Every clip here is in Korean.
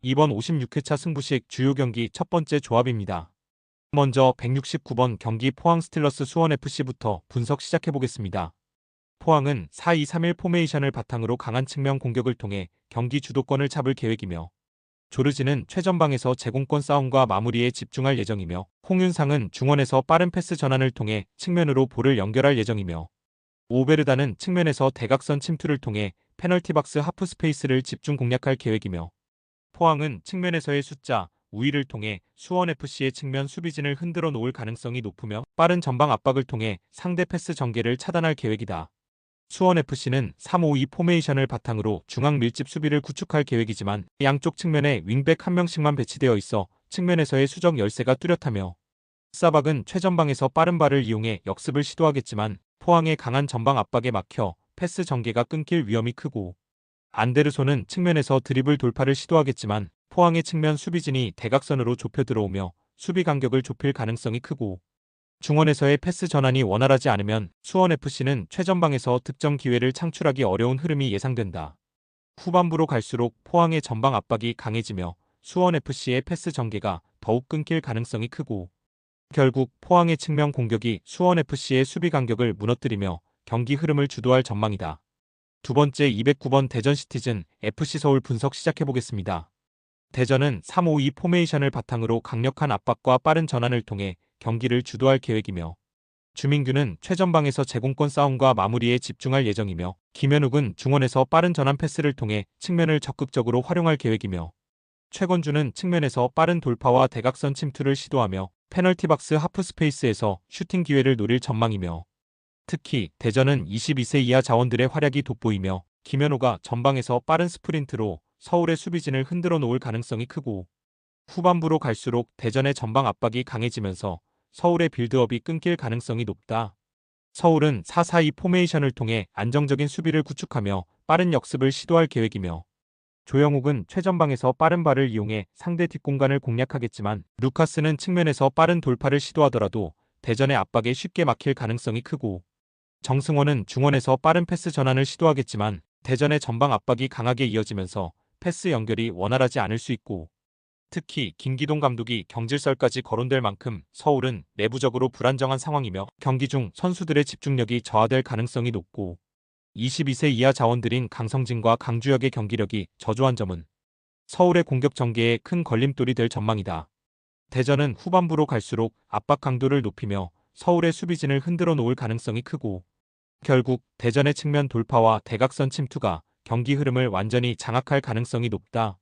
이번 56회차 승부식 주요 경기 첫 번째 조합입니다. 먼저 169번 경기 포항 스틸러스 수원FC부터 분석 시작해보겠습니다. 포항은 4-2-3-1 포메이션을 바탕으로 강한 측면 공격을 통해 경기 주도권을 잡을 계획이며, 조르지는 최전방에서 제공권 싸움과 마무리에 집중할 예정이며, 홍윤상은 중원에서 빠른 패스 전환을 통해 측면으로 볼을 연결할 예정이며, 오베르다는 측면에서 대각선 침투를 통해 페널티 박스 하프 스페이스를 집중 공략할 계획이며, 포항은 측면에서의 숫자 우위를 통해 수원FC의 측면 수비진을 흔들어 놓을 가능성이 높으며, 빠른 전방 압박을 통해 상대 패스 전개를 차단할 계획이다. 수원FC는 3-5-2 포메이션을 바탕으로 중앙 밀집 수비를 구축할 계획이지만, 양쪽 측면에 윙백 한 명씩만 배치되어 있어 측면에서의 수적 열세가 뚜렷하며, 사박은 최전방에서 빠른 발을 이용해 역습을 시도하겠지만 포항의 강한 전방 압박에 막혀 패스 전개가 끊길 위험이 크고, 안데르손은 측면에서 드리블 돌파를 시도하겠지만 포항의 측면 수비진이 대각선으로 좁혀 들어오며 수비 간격을 좁힐 가능성이 크고, 중원에서의 패스 전환이 원활하지 않으면 수원FC는 최전방에서 득점 기회를 창출하기 어려운 흐름이 예상된다. 후반부로 갈수록 포항의 전방 압박이 강해지며 수원FC의 패스 전개가 더욱 끊길 가능성이 크고, 결국 포항의 측면 공격이 수원FC의 수비 간격을 무너뜨리며 경기 흐름을 주도할 전망이다. 두 번째 209번 대전 시티즌 FC서울 분석 시작해보겠습니다. 대전은 3-5-2 포메이션을 바탕으로 강력한 압박과 빠른 전환을 통해 경기를 주도할 계획이며, 주민규는 최전방에서 제공권 싸움과 마무리에 집중할 예정이며, 김현욱은 중원에서 빠른 전환 패스를 통해 측면을 적극적으로 활용할 계획이며, 최건주는 측면에서 빠른 돌파와 대각선 침투를 시도하며 페널티 박스 하프 스페이스에서 슈팅 기회를 노릴 전망이며, 특히 대전은 22세 이하 자원들의 활약이 돋보이며 김현호가 전방에서 빠른 스프린트로 서울의 수비진을 흔들어 놓을 가능성이 크고, 후반부로 갈수록 대전의 전방 압박이 강해지면서 서울의 빌드업이 끊길 가능성이 높다. 서울은 4-4-2 포메이션을 통해 안정적인 수비를 구축하며 빠른 역습을 시도할 계획이며, 조영욱은 최전방에서 빠른 발을 이용해 상대 뒷공간을 공략하겠지만 루카스는 측면에서 빠른 돌파를 시도하더라도 대전의 압박에 쉽게 막힐 가능성이 크고, 정승원은 중원에서 빠른 패스 전환을 시도하겠지만 대전의 전방 압박이 강하게 이어지면서 패스 연결이 원활하지 않을 수 있고, 특히 김기동 감독이 경질설까지 거론될 만큼 서울은 내부적으로 불안정한 상황이며 경기 중 선수들의 집중력이 저하될 가능성이 높고, 22세 이하 자원들인 강성진과 강주혁의 경기력이 저조한 점은 서울의 공격 전개에 큰 걸림돌이 될 전망이다. 대전은 후반부로 갈수록 압박 강도를 높이며 서울의 수비진을 흔들어 놓을 가능성이 크고, 결국 대전의 측면 돌파와 대각선 침투가 경기 흐름을 완전히 장악할 가능성이 높다.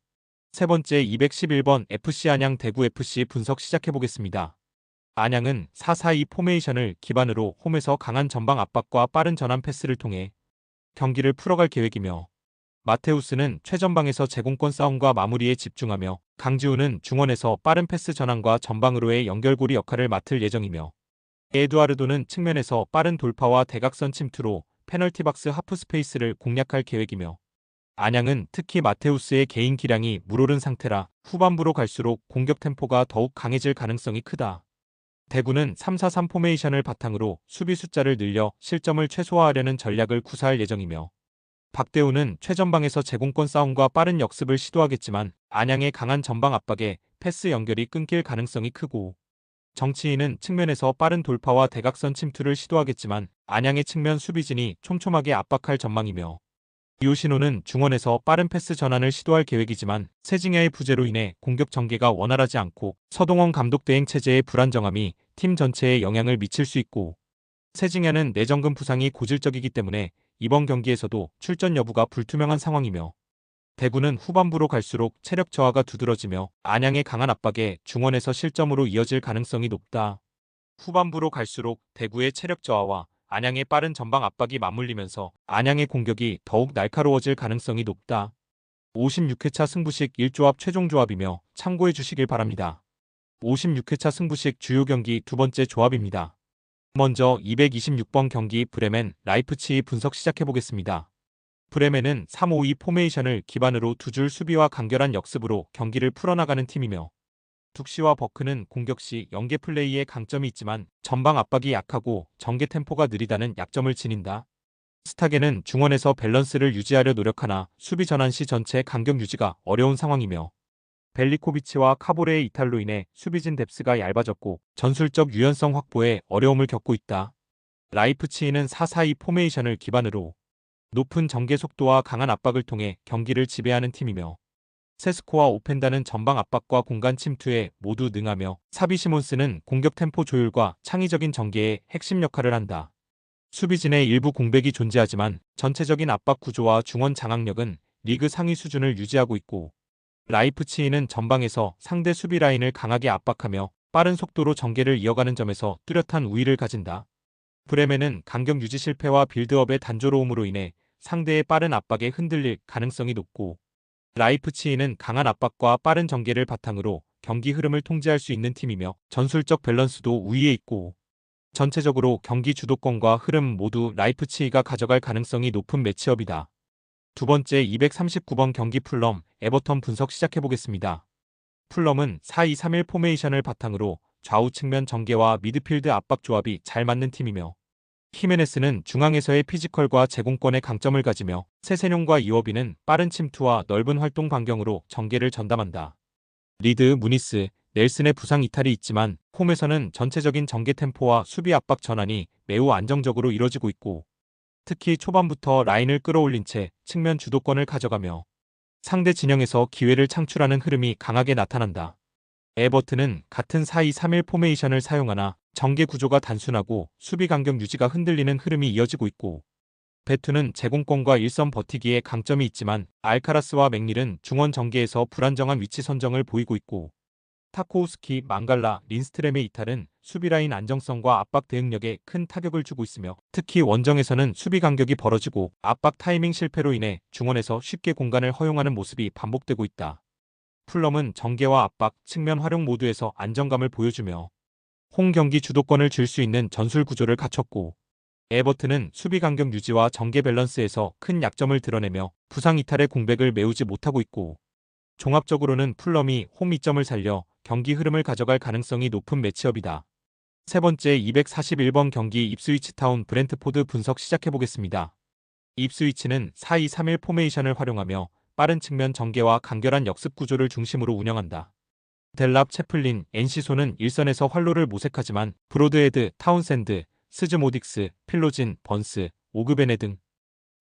세 번째 211번 FC 안양 대구FC 분석 시작해보겠습니다. 안양은 4-4-2 포메이션을 기반으로 홈에서 강한 전방 압박과 빠른 전환 패스를 통해 경기를 풀어갈 계획이며, 마테우스는 최전방에서 제공권 싸움과 마무리에 집중하며 강지우는 중원에서 빠른 패스 전환과 전방으로의 연결고리 역할을 맡을 예정이며, 에두아르도는 측면에서 빠른 돌파와 대각선 침투로 페널티 박스 하프 스페이스를 공략할 계획이며, 안양은 특히 마테우스의 개인 기량이 물오른 상태라 후반부로 갈수록 공격 템포가 더욱 강해질 가능성이 크다. 대구는 3-4-3 포메이션을 바탕으로 수비 숫자를 늘려 실점을 최소화하려는 전략을 구사할 예정이며, 박대우는 최전방에서 제공권 싸움과 빠른 역습을 시도하겠지만 안양의 강한 전방 압박에 패스 연결이 끊길 가능성이 크고, 정치인은 측면에서 빠른 돌파와 대각선 침투를 시도하겠지만 안양의 측면 수비진이 촘촘하게 압박할 전망이며, 요시노는 중원에서 빠른 패스 전환을 시도할 계획이지만 세징야의 부재로 인해 공격 전개가 원활하지 않고 서동원 감독 대행 체제의 불안정함이 팀 전체에 영향을 미칠 수 있고, 세징야는 내정근 부상이 고질적이기 때문에 이번 경기에서도 출전 여부가 불투명한 상황이며, 대구는 후반부로 갈수록 체력 저하가 두드러지며 안양의 강한 압박에 중원에서 실점으로 이어질 가능성이 높다. 후반부로 갈수록 대구의 체력 저하와 안양의 빠른 전방 압박이 맞물리면서 안양의 공격이 더욱 날카로워질 가능성이 높다. 56회차 승부식 1조합 최종 조합이며 참고해 주시길 바랍니다. 56회차 승부식 주요 경기 두 번째 조합입니다. 먼저 226번 경기 브레멘 라이프치히 분석 시작해보겠습니다. 브레멘은 3-5-2 포메이션을 기반으로 두 줄 수비와 간결한 역습으로 경기를 풀어나가는 팀이며, 둑시와 버크는 공격 시 연계 플레이에 강점이 있지만 전방 압박이 약하고 전개 템포가 느리다는 약점을 지닌다. 스타게는 중원에서 밸런스를 유지하려 노력하나 수비 전환 시 전체 간격 유지가 어려운 상황이며, 벨리코비치와 카보레의 이탈로 인해 수비진 뎁스가 얇아졌고 전술적 유연성 확보에 어려움을 겪고 있다. 라이프치히는 4-4-2 포메이션을 기반으로 높은 전개 속도와 강한 압박을 통해 경기를 지배하는 팀이며 세스코와 오펜다는 전방 압박과 공간 침투에 모두 능하며 사비 시몬스는 공격 템포 조율과 창의적인 전개에 핵심 역할을 한다. 수비진의 일부 공백이 존재하지만 전체적인 압박 구조와 중원 장악력은 리그 상위 수준을 유지하고 있고 라이프치히는 전방에서 상대 수비 라인을 강하게 압박하며 빠른 속도로 전개를 이어가는 점에서 뚜렷한 우위를 가진다. 브레멘은 간격 유지 실패와 빌드업의 단조로움으로 인해 상대의 빠른 압박에 흔들릴 가능성이 높고 라이프치히는 강한 압박과 빠른 전개를 바탕으로 경기 흐름을 통제할 수 있는 팀이며 전술적 밸런스도 우위에 있고 전체적으로 경기 주도권과 흐름 모두 라이프치히가 가져갈 가능성이 높은 매치업이다. 두 번째 239번 경기 풀럼, 에버턴 분석 시작해보겠습니다. 풀럼은 4-2-3-1 포메이션을 바탕으로 좌우 측면 전개와 미드필드 압박 조합이 잘 맞는 팀이며 히메네스는 중앙에서의 피지컬과 제공권의 강점을 가지며 세세뇽과 이워비는 빠른 침투와 넓은 활동 반경으로 전개를 전담한다. 리드, 무니스, 넬슨의 부상 이탈이 있지만 홈에서는 전체적인 전개 템포와 수비 압박 전환이 매우 안정적으로 이뤄지고 있고 특히 초반부터 라인을 끌어올린 채 측면 주도권을 가져가며 상대 진영에서 기회를 창출하는 흐름이 강하게 나타난다. 에버튼은 같은 4-2-3-1 포메이션을 사용하나 전개 구조가 단순하고 수비 간격 유지가 흔들리는 흐름이 이어지고 있고 베투는 제공권과 일선 버티기에 강점이 있지만 알카라스와 맥닐은 중원 전개에서 불안정한 위치 선정을 보이고 있고 타코우스키, 망갈라, 린스트렘의 이탈은 수비라인 안정성과 압박 대응력에 큰 타격을 주고 있으며 특히 원정에서는 수비 간격이 벌어지고 압박 타이밍 실패로 인해 중원에서 쉽게 공간을 허용하는 모습이 반복되고 있다. 풀럼은 전개와 압박, 측면 활용 모두에서 안정감을 보여주며 홈 경기 주도권을 줄 수 있는 전술 구조를 갖췄고 에버튼은 수비 간격 유지와 전개 밸런스에서 큰 약점을 드러내며 부상 이탈의 공백을 메우지 못하고 있고 종합적으로는 풀럼이 홈 이점을 살려 경기 흐름을 가져갈 가능성이 높은 매치업이다. 세 번째 241번 경기 입스위치 타운 브렌트포드 분석 시작해보겠습니다. 입스위치는 4-2-3-1 포메이션을 활용하며 빠른 측면 전개와 간결한 역습 구조를 중심으로 운영한다. 델랍, 채플린, 엔시소는 일선에서 활로를 모색하지만 브로드헤드, 타운샌드, 스즈모딕스, 필로진, 번스, 오그베네 등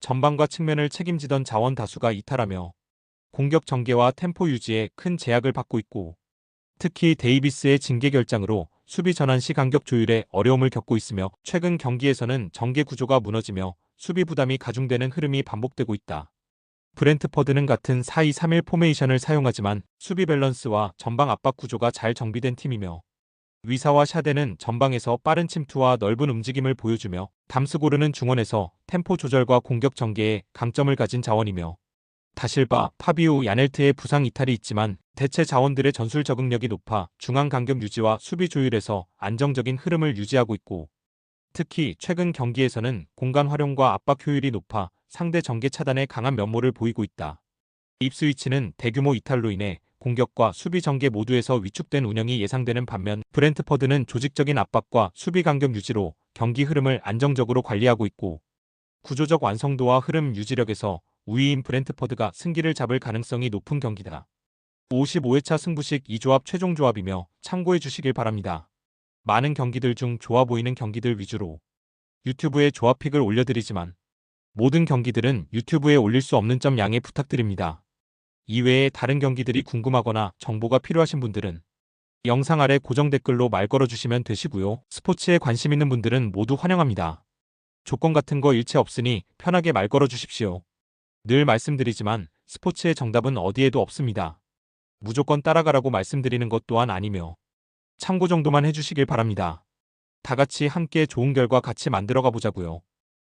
전방과 측면을 책임지던 자원 다수가 이탈하며 공격 전개와 템포 유지에 큰 제약을 받고 있고 특히 데이비스의 징계 결장으로 수비 전환 시 간격 조율에 어려움을 겪고 있으며 최근 경기에서는 전개 구조가 무너지며 수비 부담이 가중되는 흐름이 반복되고 있다. 브렌트퍼드는 같은 4-2-3-1 포메이션을 사용하지만 수비 밸런스와 전방 압박 구조가 잘 정비된 팀이며 위사와 샤데는 전방에서 빠른 침투와 넓은 움직임을 보여주며 담스고르는 중원에서 템포 조절과 공격 전개에 강점을 가진 자원이며 다실바, 파비우, 야넬트의 부상 이탈이 있지만 대체 자원들의 전술 적응력이 높아 중앙 간격 유지와 수비 조율에서 안정적인 흐름을 유지하고 있고 특히 최근 경기에서는 공간 활용과 압박 효율이 높아 상대 전개 차단에 강한 면모를 보이고 있다. 입스위치는 대규모 이탈로 인해 공격과 수비 전개 모두에서 위축된 운영이 예상되는 반면 브렌트퍼드는 조직적인 압박과 수비 간격 유지로 경기 흐름을 안정적으로 관리하고 있고 구조적 완성도와 흐름 유지력에서 우위인 브렌트퍼드가 승기를 잡을 가능성이 높은 경기다. 55회차 승부식 이 조합 최종 조합이며 참고해 주시길 바랍니다. 많은 경기들 중 좋아 보이는 경기들 위주로 유튜브에 조합픽을 올려드리지만 모든 경기들은 유튜브에 올릴 수 없는 점 양해 부탁드립니다. 이외에 다른 경기들이 궁금하거나 정보가 필요하신 분들은 영상 아래 고정 댓글로 말 걸어주시면 되시고요. 스포츠에 관심 있는 분들은 모두 환영합니다. 조건 같은 거 일체 없으니 편하게 말 걸어주십시오. 늘 말씀드리지만 스포츠의 정답은 어디에도 없습니다. 무조건 따라가라고 말씀드리는 것 또한 아니며 참고 정도만 해주시길 바랍니다. 다 같이 함께 좋은 결과 같이 만들어가 보자고요.